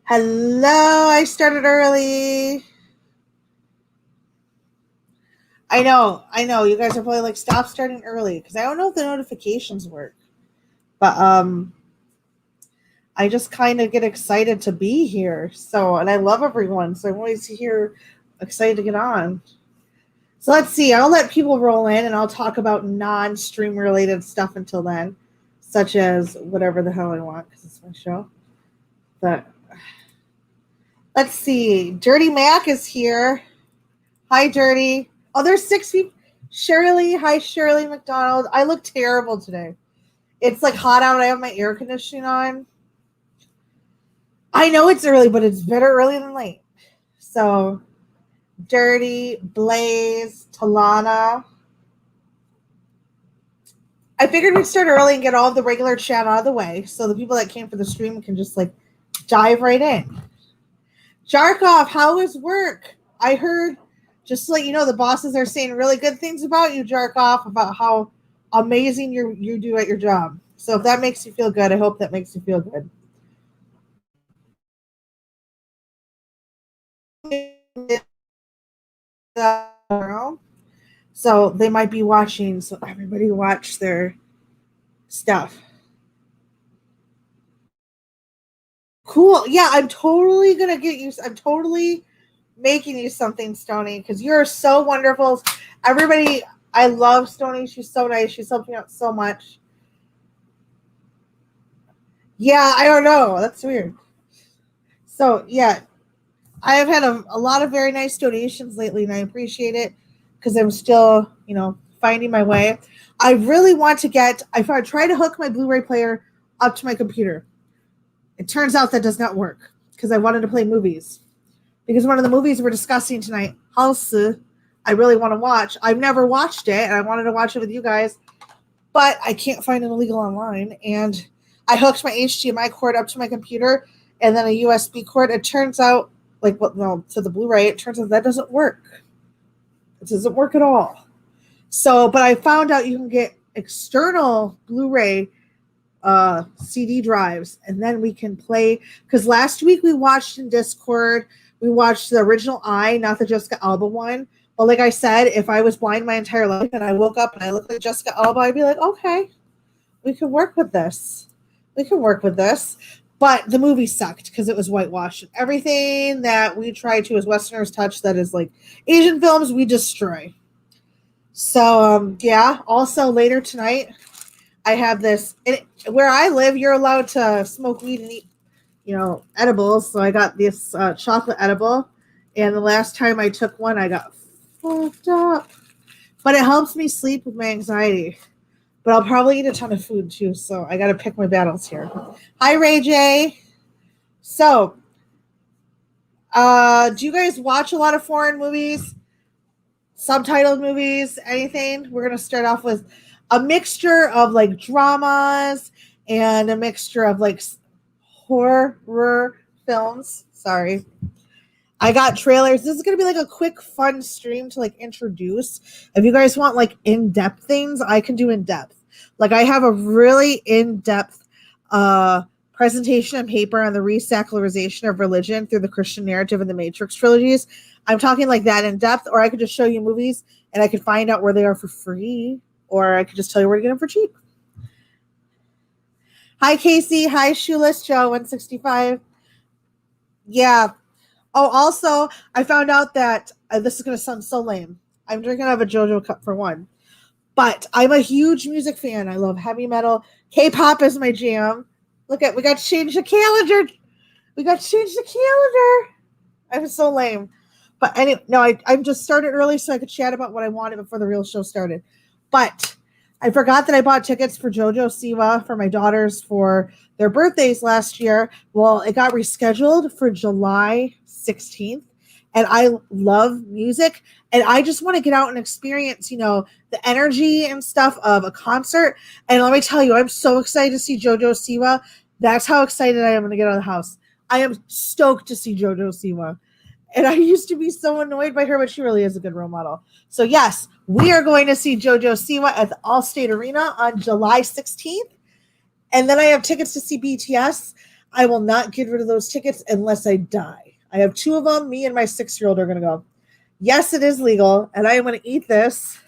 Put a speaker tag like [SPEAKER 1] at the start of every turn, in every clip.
[SPEAKER 1] Hello, I started early. I know. You guys are probably like, stop starting early because I don't know if the notifications work. But I just kind of get excited to be here. So, and I love everyone, so I'm always here, excited to get on. So let's see. I'll let people roll in, and I'll talk about non-stream related stuff until then, such as whatever the hell I want because it's my show. But let's see. Dirty Mac is here. Hi, Dirty. Oh, there's 6 people. Shirley. Hi, Shirley McDonald. I look terrible today. It's like hot out. I have my air conditioning on. I know it's early, but it's better early than late. So, Dirty, Blaze, Talana. I figured we'd start early and get all of the regular chat out of the way so the people that came for the stream can just like dive right in. Jarkov, how is work? I heard, just to let you know, the bosses are saying really good things about you, Jarkov, about how amazing you do at your job. So if that makes you feel good, I hope that makes you feel good. So they might be watching, so everybody watch their stuff. Cool. Yeah, I'm totally gonna get you. I'm totally making you something, Stony, because you're so wonderful. Everybody, I love Stony. She's so nice. She's helping out so much. Yeah, I don't know. That's weird. So yeah, I have had a lot of very nice donations lately, and I appreciate it because I'm still, finding my way. I really want to get. I try to hook my Blu-ray player up to my computer. It turns out that does not work because I wanted to play movies. Because one of the movies we're discussing tonight, House, I really want to watch. I've never watched it, and I wanted to watch it with you guys, but I can't find it illegal online. And I hooked my HDMI cord up to my computer and then a USB cord. It turns out, to the Blu-ray, it turns out that doesn't work. It doesn't work at all. So, but I found out you can get external Blu-ray CD drives, and then we can play. Because last week we watched in Discord, we watched the original not the Jessica Alba one. But like I said, if I was blind my entire life and I woke up and I looked like Jessica Alba, I'd be like, okay, we can work with this. We can work with this. But the movie sucked because it was whitewashed. And everything that we try to as Westerners touch that is like Asian films, we destroy. So, yeah. Also, later tonight, I have this. Where I live, you're allowed to smoke weed and eat, edibles. So I got this chocolate edible. And the last time I took one, I got fucked up. But it helps me sleep with my anxiety. But I'll probably eat a ton of food too, so I got to pick my battles here. Hi, Ray J. So, do you guys watch a lot of foreign movies? Subtitled movies? Anything? We're going to start off with a mixture of like dramas and a mixture of like horror films. Sorry. I got trailers. This is going to be like a quick, fun stream to like introduce. If you guys want like in-depth things, I can do in-depth. Like I have a really in-depth presentation and paper on the resecularization of religion through the Christian narrative in the Matrix trilogies. I'm talking like that in depth, or I could just show you movies and I could find out where they are for free, or I could just tell you where to get them for cheap. Hi, Casey. Hi, Shoeless Joe 165. Yeah. Oh, also, I found out that this is going to sound so lame. I'm drinking out of a JoJo cup for one. But I'm a huge music fan. I love heavy metal. K-pop is my jam. Look we got to change the calendar. I'm so lame. But anyway, no, I just started early so I could chat about what I wanted before the real show started. But I forgot that I bought tickets for JoJo Siwa for my daughters for their birthdays last year. Well, it got rescheduled for July 16th. And I love music. And I just want to get out and experience, the energy and stuff of a concert. And let me tell you, I'm so excited to see JoJo Siwa. That's how excited I am when I get out of the house. I am stoked to see JoJo Siwa. And I used to be so annoyed by her, but she really is a good role model. So yes, we are going to see JoJo Siwa at the Allstate Arena on July 16th. And then I have tickets to see BTS I will not get rid of those tickets unless I die. I have 2 of them. Me and my 6-year-old are going to go. Yes, it is legal, and I am going to eat this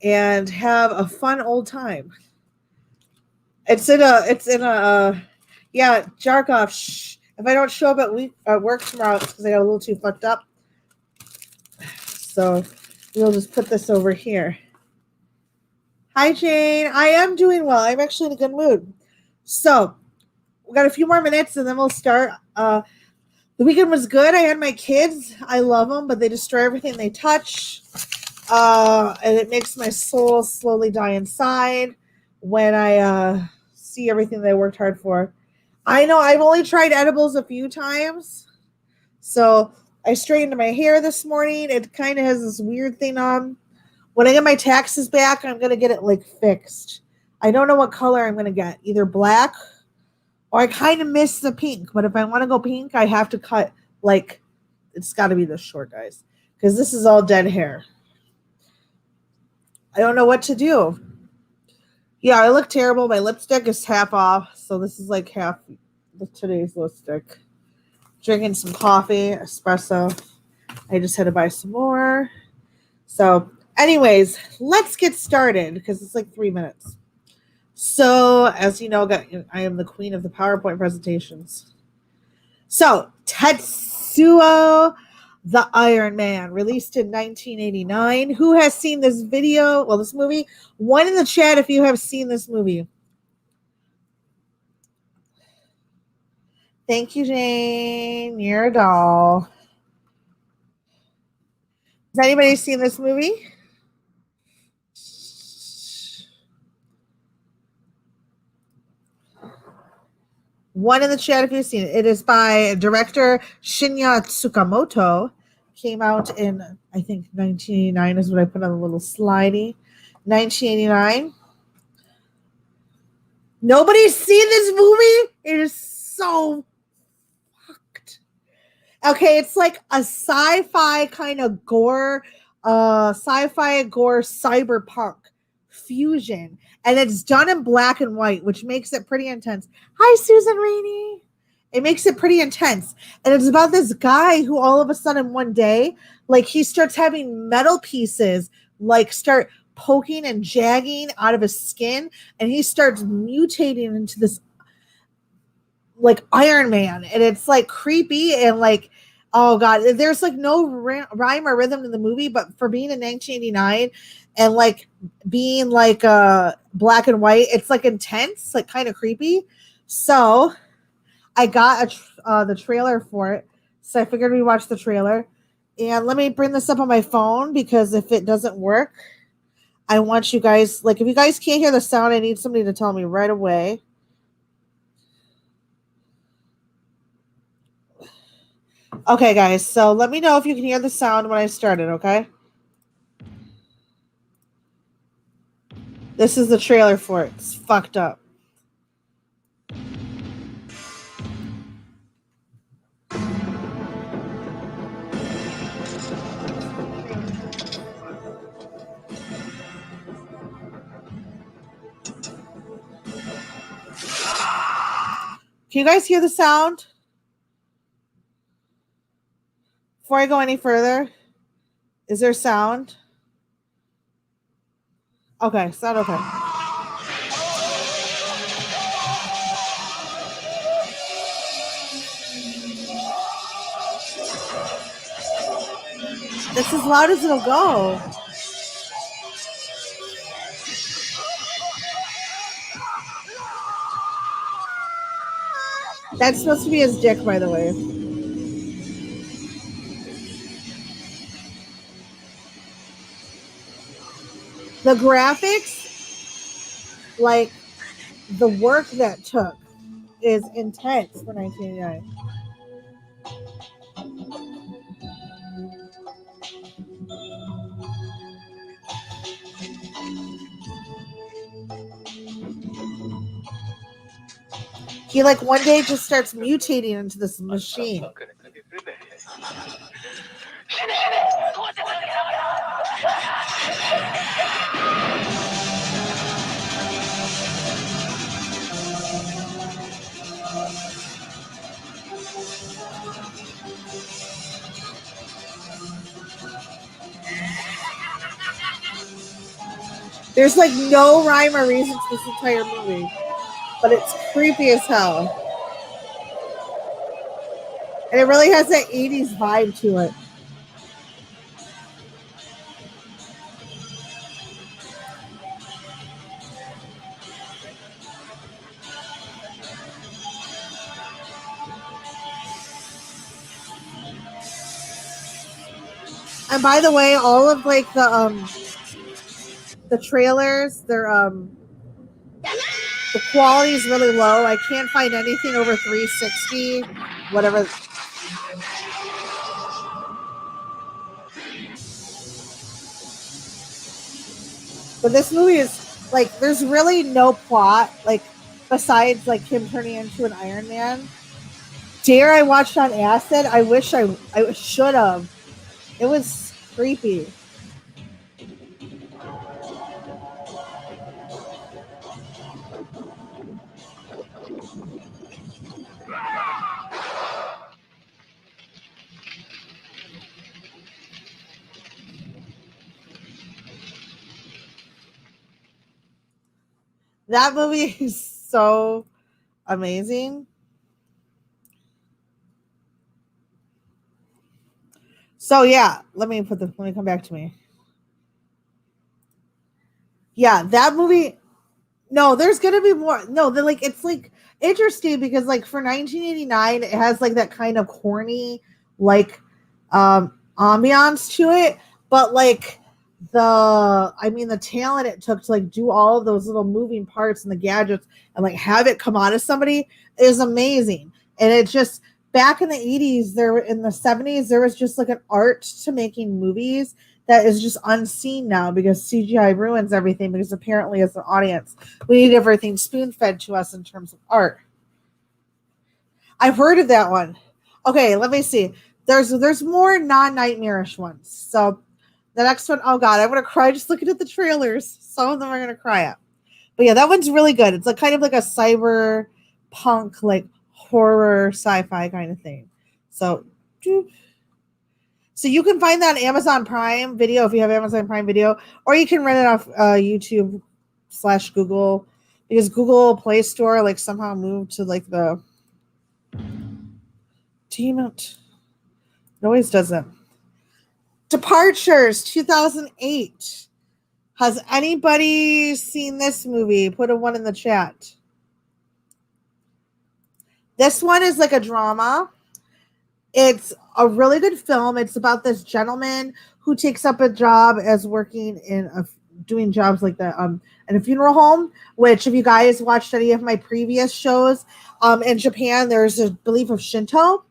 [SPEAKER 1] and have a fun old time. Yeah, Jarkov. Shh. If I don't show up at work tomorrow, it's because I got a little too fucked up. So we'll just put this over here. Hi, Jane. I am doing well. I'm actually in a good mood. So we got a few more minutes and then we'll start. The weekend was good. I had my kids. I love them, but they destroy everything they touch. And it makes my soul slowly die inside when I see everything that I worked hard for. I know I've only tried edibles a few times. So I straightened my hair this morning. It kind of has this weird thing on. When I get my taxes back, I'm going to get it like fixed. I don't know what color I'm going to get. Either black or I kind of miss the pink. But if I want to go pink, I have to cut like, it's got to be this short, guys. Because this is all dead hair. I don't know what to do. Yeah, I look terrible. My lipstick is half off. So this is like half today's lipstick. Drinking some coffee, espresso. I just had to buy some more. So anyways, let's get started because it's like 3 minutes. So as you know, I am the queen of the PowerPoint presentations. So Tetsuo the Iron Man, released in 1989. Who has seen this video? Well, this movie. One in the chat if you have seen this movie. Thank you, Jane. You're a doll. Has anybody seen this movie? One in the chat if you've seen it. It is by director Shinya Tsukamoto. Came out in, I think, 1989 is what I put on a little slidey. 1989. Nobody's seen this movie? It is so fucked. Okay, it's like a sci-fi kind of gore, sci-fi gore cyberpunk fusion. And it's done in black and white, which makes it pretty intense. Hi, Susan Rainey. It makes it pretty intense. And it's about this guy who all of a sudden one day, like he starts having metal pieces, like start poking and jagging out of his skin. And he starts mutating into this like Iron Man. And it's like creepy and like, oh God, there's like no rhyme or rhythm to the movie, but for being in 1989 and like being like black and white, it's like intense, like kind of creepy. So I got the trailer for it. So I figured we watch the trailer. And let me bring this up on my phone because if it doesn't work, I want you guys, like if you guys can't hear the sound, I need somebody to tell me right away. Okay, guys, so let me know if you can hear the sound when I started, okay? This is the trailer for it. It's fucked up. Can you guys hear the sound? Before I go any further, is there sound? Okay, sound okay. It's as loud as it'll go. That's supposed to be his dick, by the way. The graphics, like the work that took, is intense for 1989. He like one day just starts mutating into this machine. There's like no rhyme or reason to this entire movie, but it's creepy as hell. And it really has that 80s vibe to it. And by the way, all of like the trailers, the quality is really low. I can't find anything over 360, whatever. But this movie is like, there's really no plot, like besides like him turning into an Iron Man. Dare I watched on acid? I wish I should have. It was creepy. That movie is so amazing. So yeah, let me come back to me. Yeah, that movie. No, there's gonna be more. No, they're like, it's like interesting because like for 1989, it has like that kind of corny like ambiance to it, but like the talent it took to like do all of those little moving parts and the gadgets and like have it come out of somebody is amazing. And it's just back in the 80s, there in the 70s, there was just like an art to making movies that is just unseen now because CGI ruins everything, because apparently as an audience we need everything spoon fed to us in terms of art. I've heard of that one. Okay, let me see. There's more non-nightmarish ones. So the next one, oh god, I'm gonna cry just looking at the trailers. Some of them are gonna cry at. But yeah, that one's really good. It's like kind of like a cyber punk, like horror sci-fi kind of thing. So so you can find that on Amazon Prime Video if you have Amazon Prime Video, or you can rent it off YouTube/Google, because Google Play Store like somehow moved to like the team it. It always doesn't. Departures 2008. Has anybody seen this movie? Put a 1 in the chat. This one is like a drama. It's a really good film. It's about this gentleman who takes up a job as working in doing jobs like that in a funeral home, which if you guys watched any of my previous shows, in Japan, there's a belief of Shinto.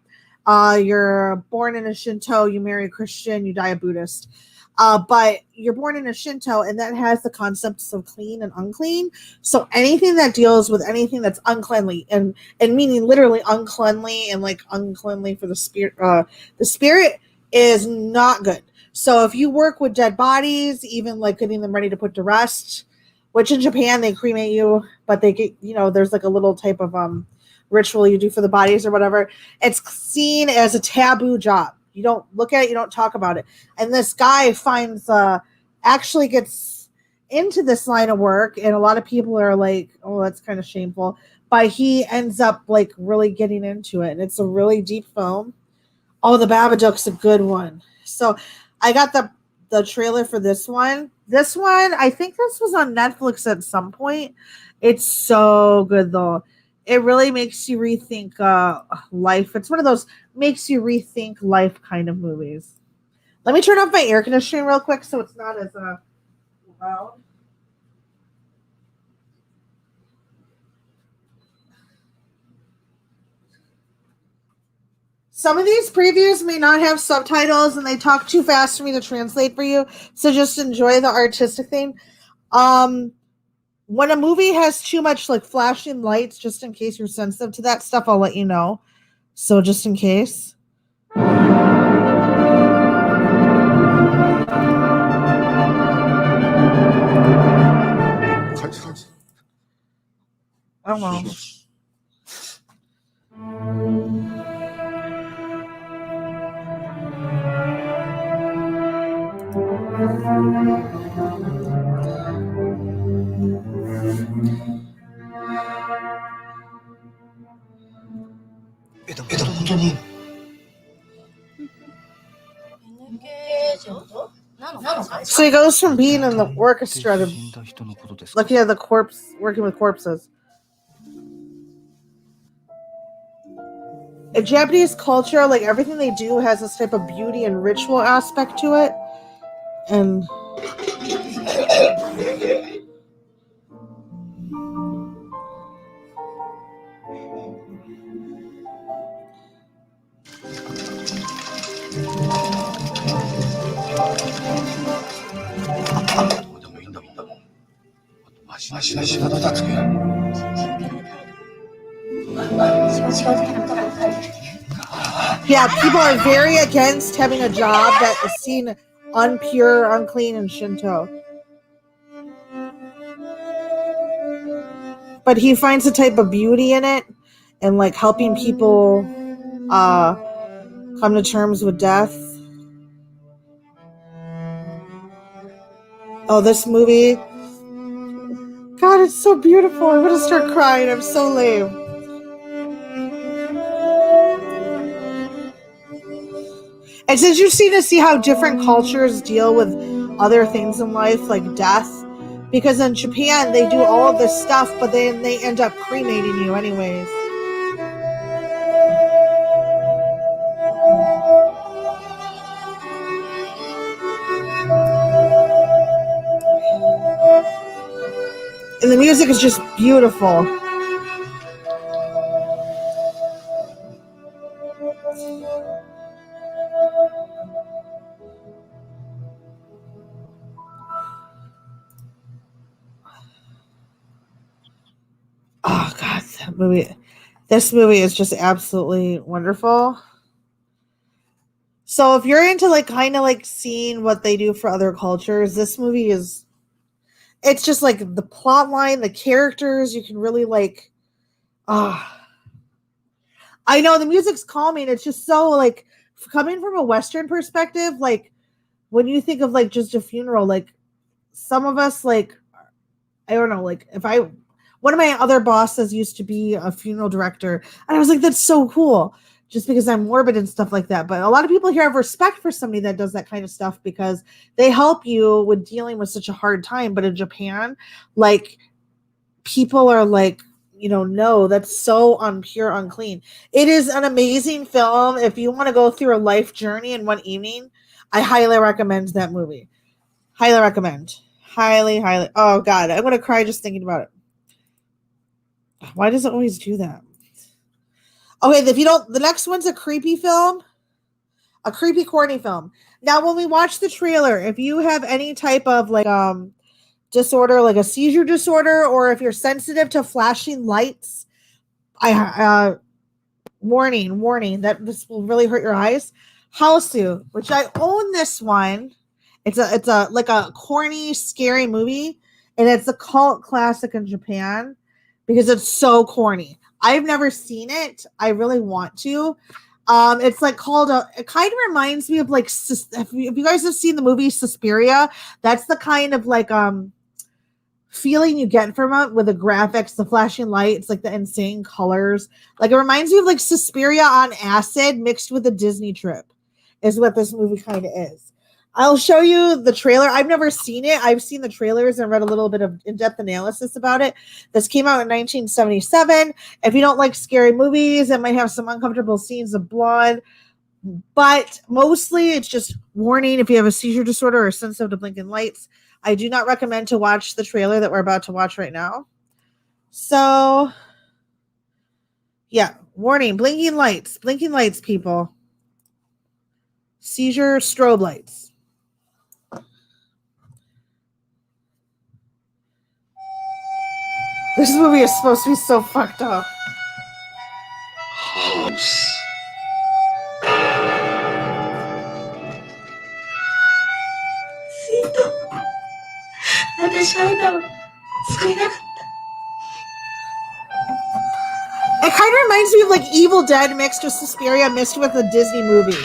[SPEAKER 1] You're born in a Shinto, you marry a Christian, you die a Buddhist. But you're born in a Shinto, and that has the concepts of clean and unclean. So anything that deals with anything that's uncleanly, and meaning literally uncleanly and like uncleanly for the spirit is not good. So if you work with dead bodies, even like getting them ready to put to rest, which in Japan they cremate you, but they get, there's like a little type of ritual you do for the bodies or whatever. It's seen as a taboo job. You don't look at it, you don't talk about it. And this guy actually gets into this line of work, and a lot of people are like, oh, that's kind of shameful. But he ends up like really getting into it. And it's a really deep film. Oh, the Babadook's a good one. So I got the trailer for this one. This one, I think this was on Netflix at some point. It's so good though. It really makes you rethink life. It's one of those makes you rethink life kind of movies. Let me turn off my air conditioning real quick so it's not as loud. Some of these previews may not have subtitles and they talk too fast for me to translate for you. So just enjoy the artistic thing. When a movie has too much like flashing lights, just in case you're sensitive to that stuff, I'll let you know. So just in case. I don't know. So he goes from being in the orchestra to looking at the corpse, working with corpses. In Japanese culture, like everything they do has this type of beauty and ritual aspect to it. And yeah, people are very against having a job that is seen unpure, unclean in Shinto. But he finds a type of beauty in it and like helping people come to terms with death. Oh, this movie. God, it's so beautiful. I'm going to start crying. I'm so lame. It's interesting to see how different cultures deal with other things in life, like death. Because in Japan, they do all of this stuff, but then they end up cremating you anyways. And the music is just beautiful. Oh, God, that movie. This movie is just absolutely wonderful. So if you're into like kind of like seeing what they do for other cultures, this movie is, it's just like the plot line, the characters, you can really like, I know the music's calming. It's just so like coming from a Western perspective, like when you think of like just a funeral, like some of us like, I don't know, like one of my other bosses used to be a funeral director and I was like, that's so cool. Just because I'm morbid and stuff like that. But a lot of people here have respect for somebody that does that kind of stuff because they help you with dealing with such a hard time. But in Japan, like people are like, no, that's so unpure, unclean. It is an amazing film. If you want to go through a life journey in one evening, I highly recommend that movie. Highly recommend. Highly. Oh God, I'm going to cry just thinking about it. Why does it always do that? Okay, the next one's a creepy film. A creepy, corny film. Now, when we watch the trailer, if you have any type of like disorder, like a seizure disorder, or if you're sensitive to flashing lights, warning that this will really hurt your eyes. Hausu, which I own this one. It's a like a corny, scary movie, and it's a cult classic in Japan because it's so corny. I've never seen it. I really want to. It's like it kind of reminds me of like, if you guys have seen the movie Suspiria, that's the kind of like feeling you get from it with the graphics, the flashing lights, like the insane colors. Like it reminds me of like Suspiria on acid mixed with a Disney trip is what this movie kind of is. I'll show you the trailer. I've never seen it. I've seen the trailers and read a little bit of in-depth analysis about it. This came out in 1977. If you don't like scary movies, it might have some uncomfortable scenes of blood, but mostly it's just warning if you have a seizure disorder or sensitive to blinking lights. I do not recommend to watch the trailer that we're about to watch right now. So, yeah, warning, blinking lights, people. Seizure strobe lights. This movie is supposed to be so fucked up. House. It kind of reminds me of like Evil Dead mixed with Suspiria mixed with a Disney movie.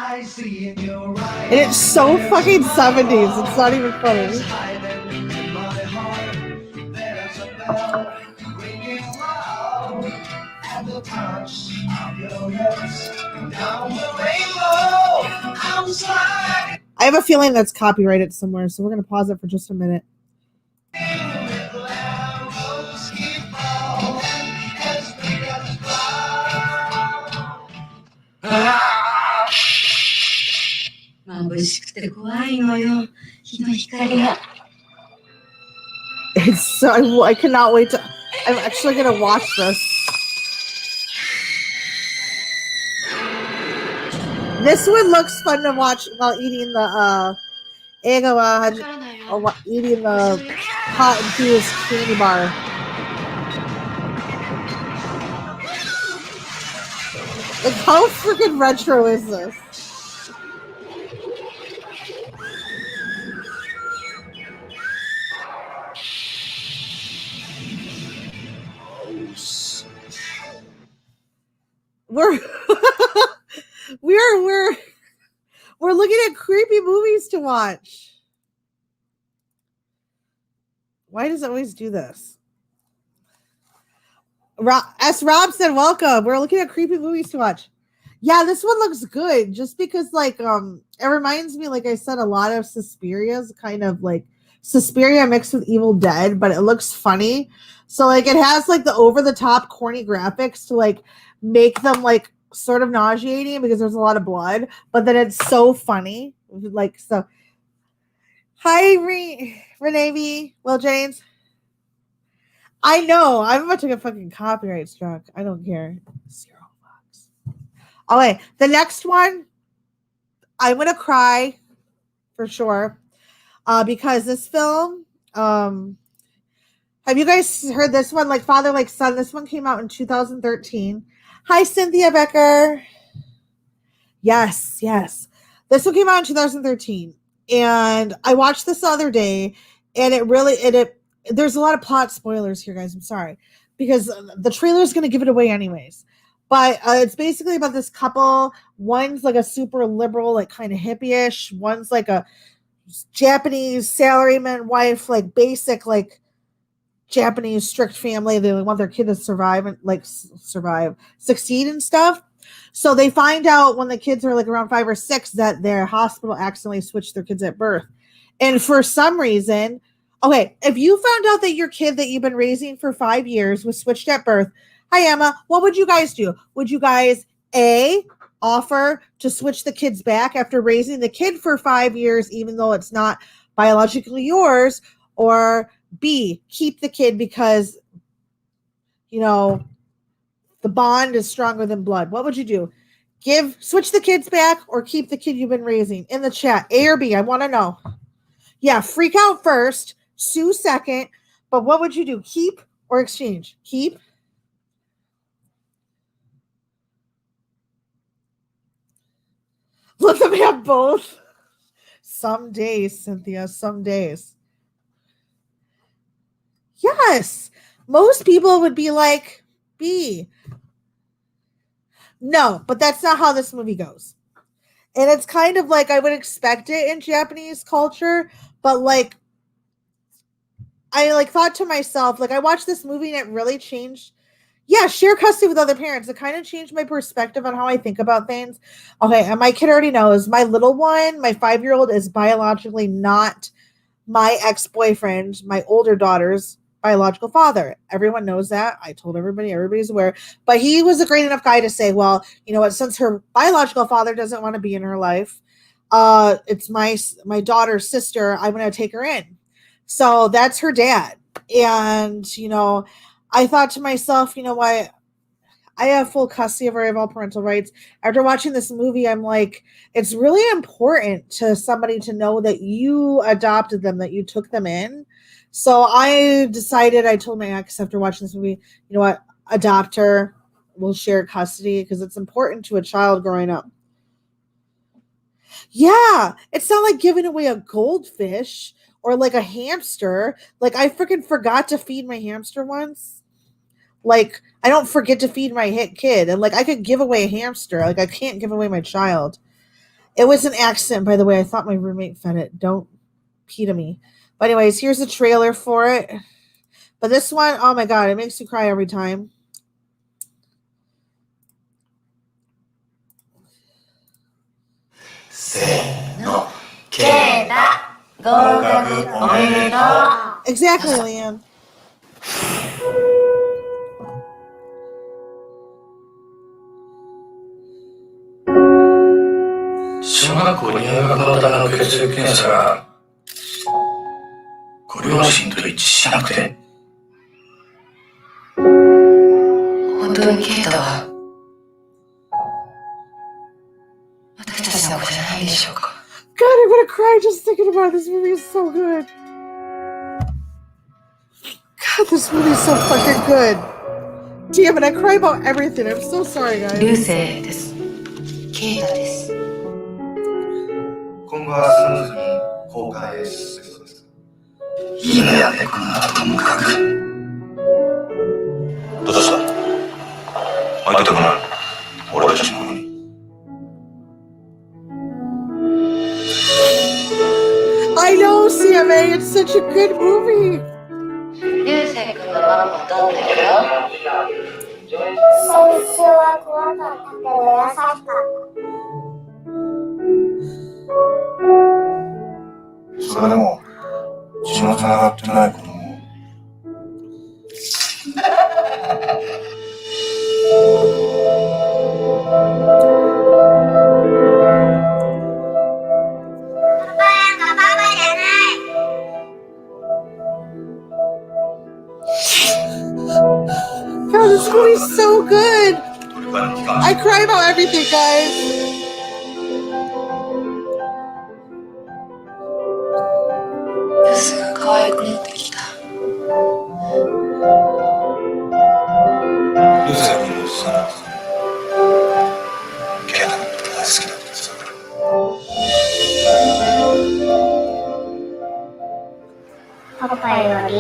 [SPEAKER 1] And it's so fucking 70s. It's not even funny. I have a feeling that's copyrighted somewhere, so we're going to pause it for just a minute. It's so, I cannot wait to. I'm actually going to watch this. This one looks fun to watch while eating the or eating the hot infused candy bar. Like, how freaking retro is this? We're we're looking at creepy movies to watch. Why does it always do this? Rob said, welcome. We're looking at creepy movies to watch. Yeah, this one looks good just because, like, it reminds me, like I said, a lot of Suspiria's kind of like Suspiria mixed with Evil Dead, but it looks funny. So, like, it has, like, the over-the-top corny graphics to, like, make them, like, sort of nauseating because there's a lot of blood, but then it's so funny. Like, so. Hi, Renee V. Will James. I know. I'm about to get fucking copyright struck. I don't care. $0. Oh, wait. The next one, I'm going to cry for sure because this film, have you guys heard this one? Like Father, Like Son. This one came out in 2013. Hi, Cynthia Becker. Yes. This one came out in 2013. And I watched this the other day, and there's a lot of plot spoilers here, guys. I'm sorry, because the trailer is going to give it away anyways. But it's basically about this couple. One's like a super liberal, like kind of hippie-ish. One's like a Japanese salaryman wife, like basic, like Japanese strict family. They want their kid to survive and like succeed and stuff. So they find out when the kids are like around 5 or 6 that their hospital accidentally switched their kids at birth. And for some reason, okay, if you found out that your kid that you've been raising for 5 years was switched at birth, hi Emma, what would you guys do? Would you guys A, offer to switch the kids back after raising the kid for 5 years, even though it's not biologically yours, or B, keep the kid because, you know, the bond is stronger than blood? What would you do? Switch the kids back or keep the kid you've been raising? In the chat, A or B, I want to know. Yeah, freak out first, sue second, but what would you do? Keep or exchange? Keep. Let them have both. Some days, Cynthia, some days. Yes, most people would be like B. No, but that's not how this movie goes. And it's kind of like I would expect it in Japanese culture, but like I like thought to myself, like I watched this movie and it really changed. Yeah, share custody with other parents. It kind of changed my perspective on how I think about things. Okay, and my kid already knows my little one, my 5-year-old, is biologically not my ex-boyfriend, my older daughter's biological father. Everyone knows that. I told everybody, everybody's aware. But he was a great enough guy to say, well, you know what, since her biological father doesn't want to be in her life, it's my daughter's sister, I'm going to take her in. So that's her dad. And, you know, I thought to myself, you know what? I have full custody of her. I have all parental rights. After watching this movie, I'm like, it's really important to somebody to know that you adopted them, that you took them in. So I decided, I told my ex after watching this movie, you know what? Adopt her. We'll share custody because it's important to a child growing up. Yeah, it's not like giving away a goldfish or like a hamster. Like I freaking forgot to feed my hamster once. Like I don't forget to feed my kid, and like I could give away a hamster. Like I can't give away my child. It was an accident, by the way. I thought my roommate fed it. Don't pee to me. But anyways, here's the trailer for it. But this one, oh my god, it makes you cry every time. Exactly, Leanne.
[SPEAKER 2] 小学校入学のための血液検査がご両親と一致しなくて。本当にケイタは私たちの子じゃないでしょうか。
[SPEAKER 1] God, I'm gonna cry just thinking about it. This movie is so good. God, this movie is so fucking good. Damn it, I cry about everything. I'm so sorry, guys.
[SPEAKER 2] 流星です。ケイタです。今後はスムーズに交換へ進めそうです。いいねやねくんなともかく。どうした？会いたくない。俺たちの方に。
[SPEAKER 1] I know, CMA. It's such a good movie.
[SPEAKER 2] 流星くんのママもどんなるよ。
[SPEAKER 3] 最初は怖かったけど優しかった。
[SPEAKER 2] それでも血のつながってない子供。
[SPEAKER 1] God, this movie's so good. I cry about everything, guys.
[SPEAKER 2] This が可愛くなってきた。流星君のそのケイタのこと大好きだって言ってたから。
[SPEAKER 3] パパより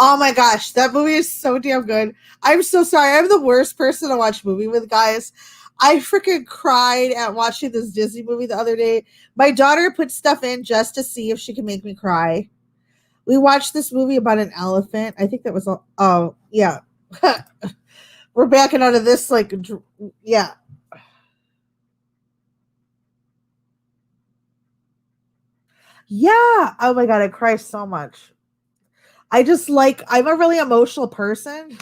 [SPEAKER 1] Oh my gosh, that movie is so damn good. I'm so sorry. I'm the worst person to watch movie with, guys. I freaking cried at watching this Disney movie the other day. My daughter put stuff in just to see if she could make me cry. We watched this movie about an elephant. I think that was oh yeah. We're backing out of this like yeah. Yeah. Oh my god, I cry so much. I'm a really emotional person.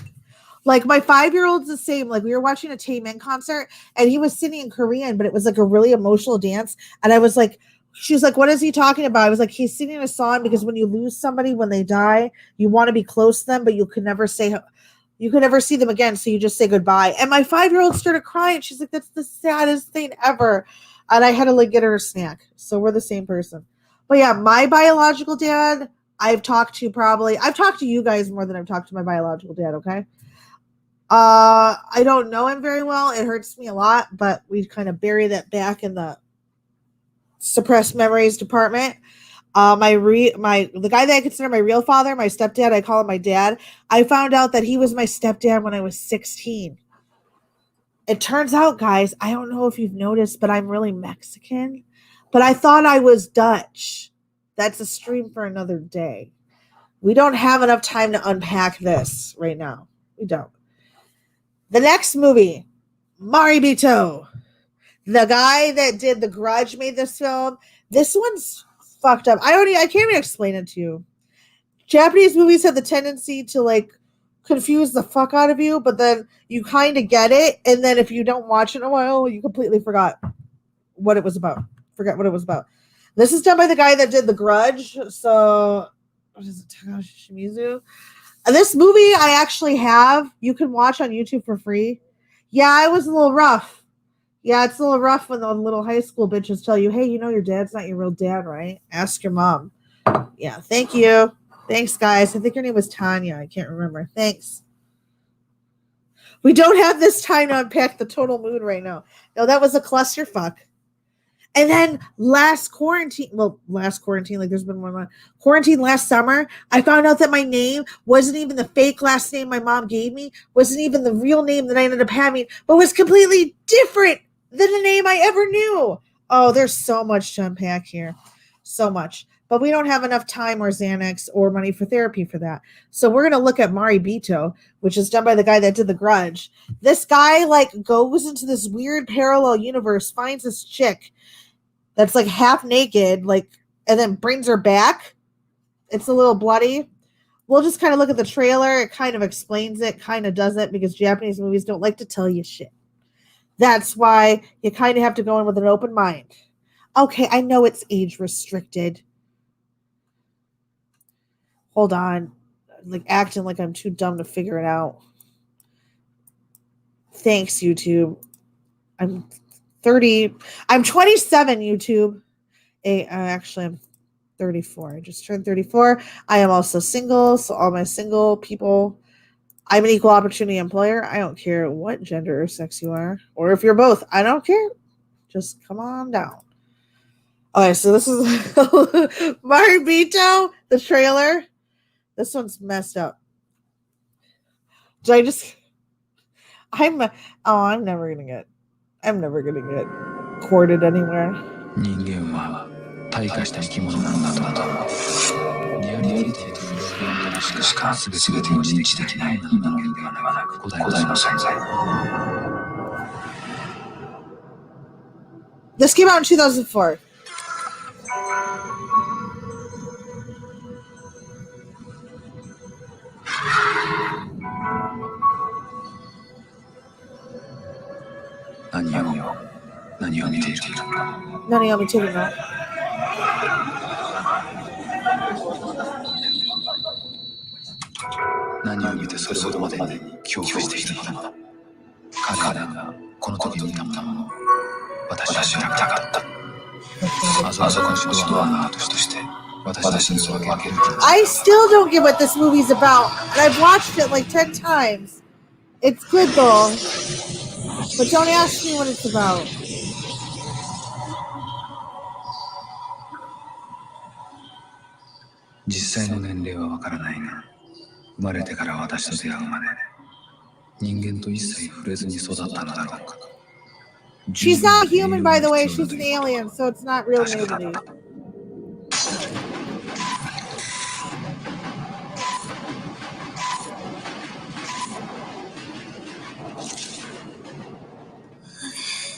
[SPEAKER 1] Like my 5-year-old's the same. Like we were watching a Taemin concert and he was singing in Korean, but it was like a really emotional dance. And I was like, she was like, what is he talking about? I was like, he's singing a song because when you lose somebody, when they die, you want to be close to them, but you could never see them again. So you just say goodbye. And my 5-year-old started crying. She's like, that's the saddest thing ever. And I had to like get her a snack. So we're the same person. But yeah, my biological dad, I've talked to you guys more than I've talked to my biological dad. Okay. I don't know him very well. It hurts me a lot, but we kind of bury that back in the suppressed memories department. The guy that I consider my real father, my stepdad, I call him my dad. I found out that he was my stepdad when I was 16. It turns out, guys, I don't know if you've noticed, but I'm really Mexican. But I thought I was Dutch. That's a stream for another day. We don't have enough time to unpack this right now. We don't. The next movie, Maribito. The guy that did The Grudge made this film. This one's fucked up. I can't even explain it to you. Japanese movies have the tendency to like confuse the fuck out of you, but then you kind of get it, and then if you don't watch it in a while, you completely forgot what it was about. This is done by the guy that did The Grudge. So, what is it? Takashi Shimizu. This movie I actually have. You can watch on YouTube for free. Yeah, it was a little rough. Yeah, it's a little rough when the little high school bitches tell you, hey, you know your dad's not your real dad, right? Ask your mom. Yeah, thank you. Thanks, guys. I think her name was Tanya. I can't remember. Thanks. We don't have this time to unpack the total mood right now. No, that was a clusterfuck. And then last quarantine, like there's been one quarantine last summer, I found out that my name wasn't even the fake last name my mom gave me, wasn't even the real name that I ended up having, but was completely different than the name I ever knew. Oh, there's so much to unpack here. So much. But we don't have enough time or Xanax or money for therapy for that. So we're going to look at Mari Bito, which is done by the guy that did The Grudge. This guy like goes into this weird parallel universe, finds this chick that's like half naked, like, and then brings her back. It's a little bloody. We'll just kind of look at the trailer. It kind of explains it, kind of does it, because Japanese movies don't like to tell you shit. That's why you kind of have to go in with an open mind. Okay, I know it's age restricted. Hold on. Like acting like I'm too dumb to figure it out. Thanks, YouTube. I'm 30. I'm 27, YouTube. Actually, I'm 34. I just turned 34. I am also single. So all my single people, I'm an equal opportunity employer. I don't care what gender or sex you are, or if you're both. I don't care. Just come on down. Okay, so this is Maribito, the trailer. This one's messed up. Did I just? I'm never gonna get courted anywhere.
[SPEAKER 4] 人間は退化した生き物なんだと思う。リアリティとフレームしか全てを認知できない人間ではなく古代の存在。
[SPEAKER 1] This came out in 2004.
[SPEAKER 4] Naniを見ているのか。
[SPEAKER 1] 何を見てるの？
[SPEAKER 4] 何を見てそれほどまでに恐怖しているのか。彼がこの時見たものを私は見たかった。あそこにドアがあるとして私たちに分ける。
[SPEAKER 1] I still don't get what this movie's about, and I've watched it like 10 times. It's good though, but don't ask me what it's about.
[SPEAKER 4] 実際の年齢はわからないが、生まれてから私と出会うまで人間と一切触れずに育ったのだろうか。
[SPEAKER 1] She's not human, by the way. She's an alien, so it's not real nudity.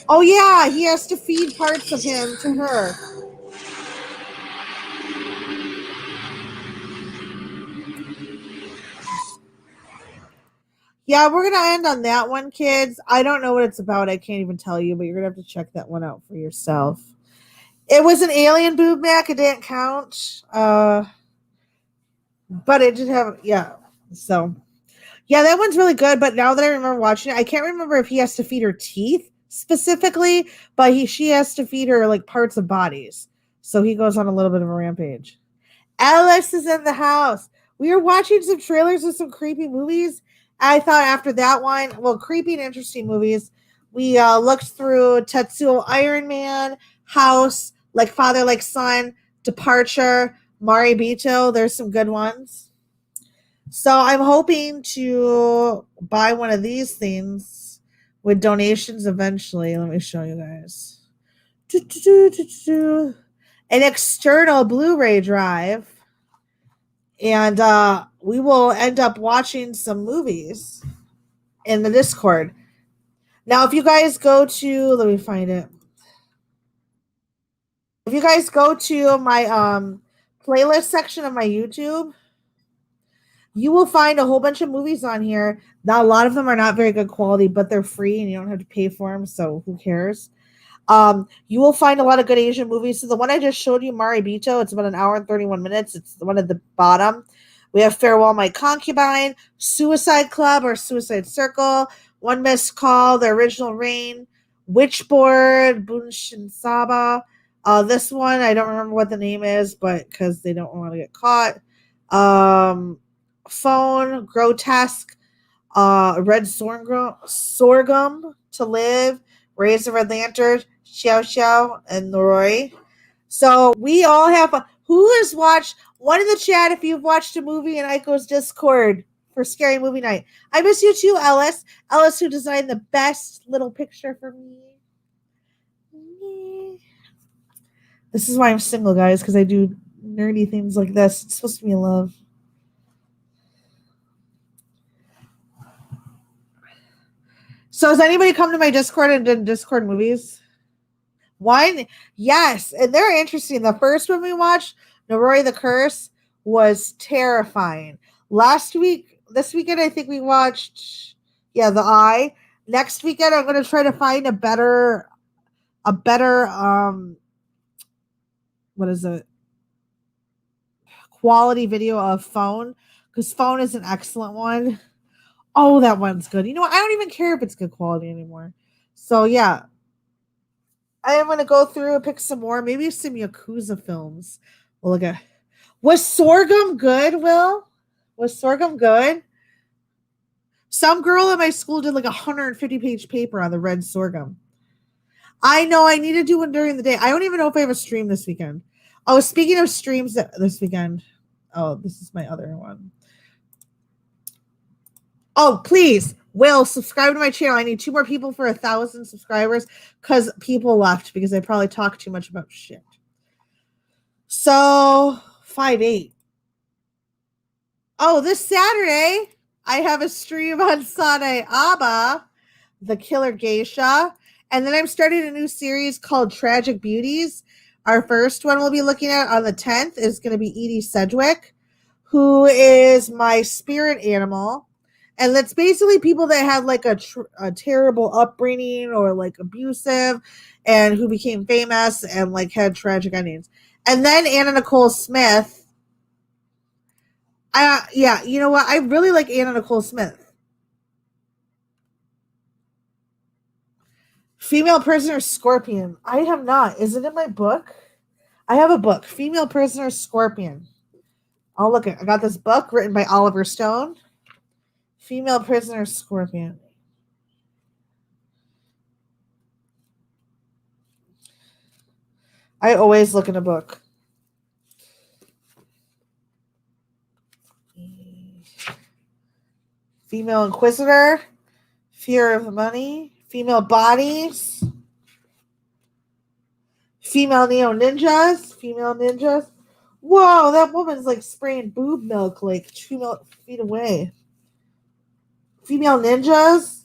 [SPEAKER 1] Oh yeah, he has to feed parts of him to her. Yeah, we're going to end on that one, kids. I don't know what it's about. I can't even tell you, but you're going to have to check that one out for yourself. It was an alien boob mac. It didn't count. But it did have, yeah. So, yeah, that one's really good. But now that I remember watching it, I can't remember if he has to feed her teeth specifically, but she has to feed her like parts of bodies. So he goes on a little bit of a rampage. Alice is in the house. We were watching some trailers of some creepy movies. I thought after that one, well, creepy and interesting movies, we looked through Tetsuo Iron Man, House, Like Father, Like Son, Departure, Maribito. There's some good ones. So I'm hoping to buy one of these things with donations eventually. Let me show you guys. An external Blu-ray drive. And we will end up watching some movies in the Discord. Now, if you guys go to, let me find it. If you guys go to my playlist section of my YouTube, you will find a whole bunch of movies on here. Now, a lot of them are not very good quality, but they're free and you don't have to pay for them, so who cares? You will find a lot of good Asian movies. So the one I just showed you, Maribito, it's about an hour and 31 minutes. It's the one at the bottom. We have Farewell My Concubine, Suicide Club or Suicide Circle, One Missed Call, The Original Rain, Witchboard, Bunshin Saba. This one, I don't remember what the name is, but because they don't want to get caught. Phone, Grotesque, Red Sorghum, To Live, Raise the Red Lantern, Xiao Xiao and Leroy. So we all have who has watched one in the chat if you've watched a movie in Aiko's Discord for Scary Movie Night. I miss you too, Ellis. Ellis, who designed the best little picture for me. This is why I'm single, guys, because I do nerdy things like this. It's supposed to be love. So has anybody come to my Discord and done Discord movies? One, yes, and they're interesting. The first one we watched, Noroi the Curse, was terrifying. This weekend, I think we watched, The Eye. Next weekend, I'm going to try to find a better, what is it? Quality video of Phone, because Phone is an excellent one. Oh, that one's good. You know what? I don't even care if it's good quality anymore. So yeah, I am going to go through and pick some more, maybe some Yakuza films. We'll look at. Was Sorghum good, Will? Was Sorghum good? Some girl in my school did like a 150-page paper on the red sorghum. I know I need to do one during the day. I don't even know if I have a stream this weekend. Oh, speaking of streams this weekend. Oh, this is my other one. Oh, please, Will, subscribe to my channel. I need 2 more people for 1,000 subscribers because people left because I probably talk too much about shit. So, 5/8. Oh, this Saturday, I have a stream on Sane Aba, the Killer Geisha. And then I'm starting a new series called Tragic Beauties. Our first one we'll be looking at on the 10th is going to be Edie Sedgwick, who is my spirit animal. And that's basically people that had like a terrible upbringing or like abusive and who became famous and like had tragic endings. And then Anna Nicole Smith. You know what? I really like Anna Nicole Smith. Female Prisoner Scorpion. I have not. Is it in my book? I have a book. Female Prisoner Scorpion. I'll look at. I got this book written by Oliver Stone. Female Prisoner Scorpion. I always look in a book. Female Inquisitor. Fear of Money. Female Bodies. Female Neo Ninjas. Female Ninjas. Whoa, that woman's like spraying boob milk like 2 feet away. Female Ninjas.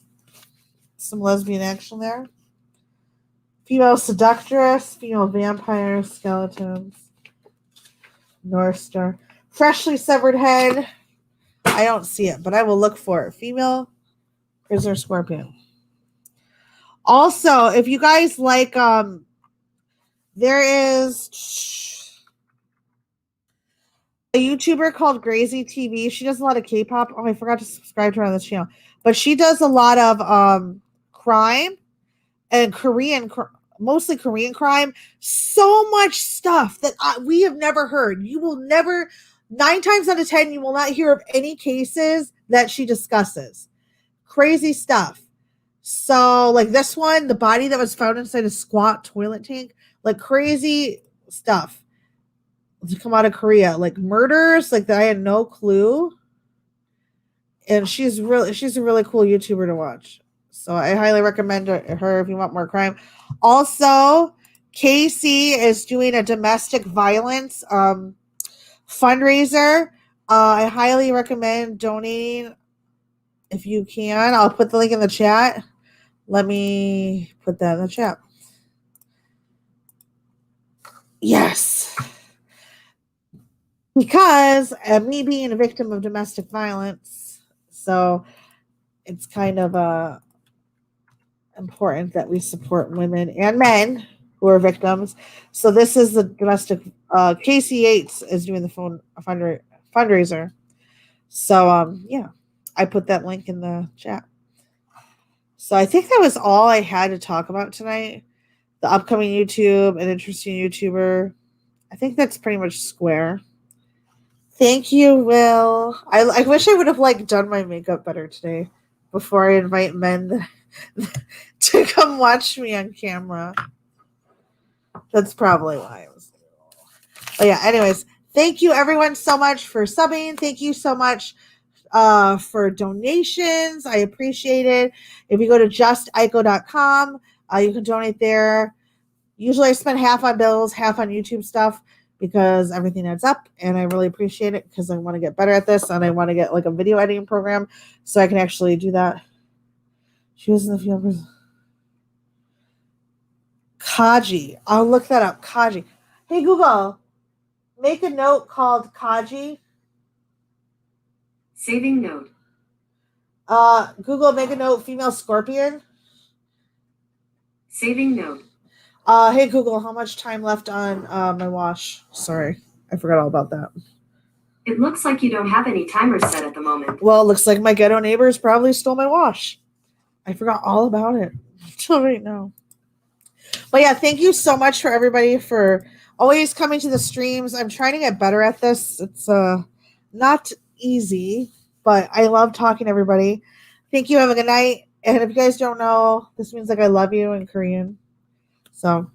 [SPEAKER 1] Some lesbian action there. Female Seductress. Female Vampire Skeletons. North Star. Freshly Severed Head. I don't see it, but I will look for it. Female Prisoner Scorpion. Also, if you guys like, there is a YouTuber called Grazy TV. She does a lot of K-pop. Oh, I forgot to subscribe to her on this channel. But she does a lot of crime and mostly Korean crime. So much stuff that we have never heard. You will never, 9 times out of 10, you will not hear of any cases that she discusses. Crazy stuff. So, like this one, the body that was found inside a squat toilet tank, like crazy stuff to come out of Korea, like murders, like that I had no clue. And she's a really cool YouTuber to watch. So I highly recommend her if you want more crime. Also, Casey is doing a domestic violence fundraiser. I highly recommend donating if you can. I'll put the link in the chat. Let me put that in the chat. Yes. Because me being a victim of domestic violence, so it's kind of important that we support women and men who are victims. So this is the domestic. Casey Yates is doing the fundraiser. So I put that link in the chat. So I think that was all I had to talk about tonight. The upcoming YouTube, an interesting YouTuber. I think that's pretty much square. Thank you, Will. I wish I would have done my makeup better today before I invite men to come watch me on camera. That's probably why I was. But yeah, anyways, thank you everyone so much for subbing. Thank you so much for donations. I appreciate it. If you go to justico.com, you can donate there. Usually I spend half on bills, half on YouTube stuff because everything adds up, and I really appreciate it because I want to get better at this and I want to get like a video editing program so I can actually do that. She was in the field. Kaji. I'll look that up. Kaji. Hey, Google, make a note called Kaji.
[SPEAKER 5] Saving note.
[SPEAKER 1] Google, make a note, female scorpion.
[SPEAKER 5] Saving note.
[SPEAKER 1] Hey, Google, how much time left on my wash? Sorry, I forgot all about that.
[SPEAKER 5] It looks like you don't have any timers set at the moment.
[SPEAKER 1] Well, it looks like my ghetto neighbors probably stole my wash. I forgot all about it until right now. But yeah, thank you so much for everybody for always coming to the streams. I'm trying to get better at this. It's not easy, but I love talking to everybody. Thank you. Have a good night. And if you guys don't know, this means like I love you in Korean. So,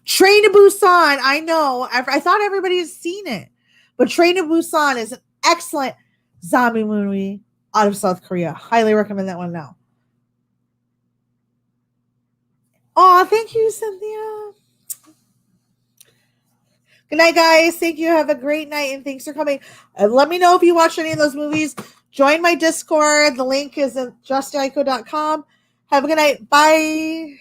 [SPEAKER 1] Train to Busan. I know. I thought everybody has seen it, but Train to Busan is an excellent zombie movie out of South Korea. Highly recommend that one now. Oh, thank you, Cynthia. Good night, guys. Thank you. Have a great night, and thanks for coming. Let me know if you watch any of those movies. Join my Discord. The link is at justico.com. Have a good night. Bye.